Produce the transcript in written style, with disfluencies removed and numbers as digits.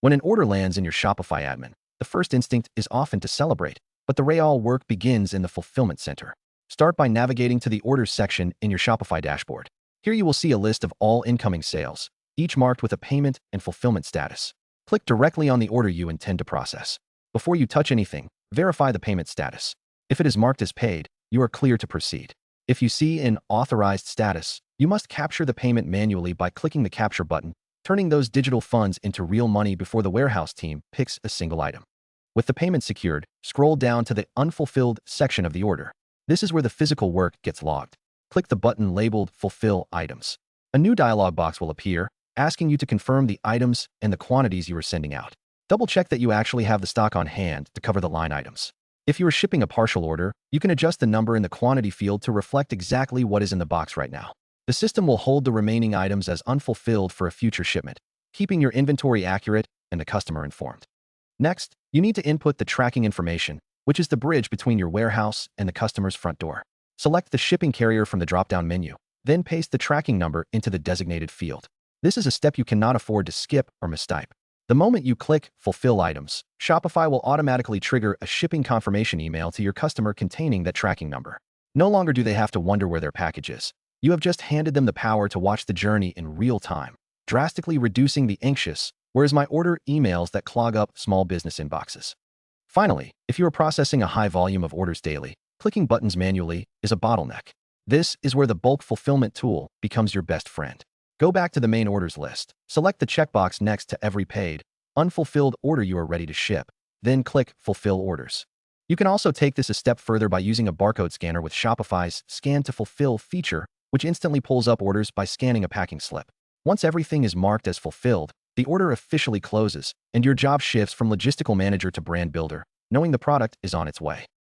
When an order lands in your Shopify admin, the first instinct is often to celebrate, but the real work begins in the fulfillment center. Start by navigating to the orders section in your Shopify dashboard. Here you will see a list of all incoming sales, each marked with a payment and fulfillment status. Click directly on the order you intend to process. Before you touch anything, verify the payment status. If it is marked as paid, you are clear to proceed. If you see an authorized status, you must capture the payment manually by clicking the capture button, turning those digital funds into real money before the warehouse team picks a single item. With the payment secured, scroll down to the unfulfilled section of the order. This is where the physical work gets logged. Click the button labeled Fulfill Items. A new dialog box will appear, asking you to confirm the items and the quantities you are sending out. Double-check that you actually have the stock on hand to cover the line items. If you are shipping a partial order, you can adjust the number in the quantity field to reflect exactly what is in the box right now. The system will hold the remaining items as unfulfilled for a future shipment, keeping your inventory accurate and the customer informed. Next, you need to input the tracking information, which is the bridge between your warehouse and the customer's front door. Select the shipping carrier from the drop-down menu, then paste the tracking number into the designated field. This is a step you cannot afford to skip or mistype. The moment you click Fulfill Items, Shopify will automatically trigger a shipping confirmation email to your customer containing that tracking number. No longer do they have to wonder where their package is. You have just handed them the power to watch the journey in real time, drastically reducing the anxious, whereas my order emails that clog up small business inboxes. Finally, if you are processing a high volume of orders daily, clicking buttons manually is a bottleneck. This is where the bulk fulfillment tool becomes your best friend. Go back to the main orders list, select the checkbox next to every paid, unfulfilled order you are ready to ship, then click Fulfill Orders. You can also take this a step further by using a barcode scanner with Shopify's Scan to Fulfill feature, which instantly pulls up orders by scanning a packing slip. Once everything is marked as fulfilled, the order officially closes, and your job shifts from logistical manager to brand builder, knowing the product is on its way.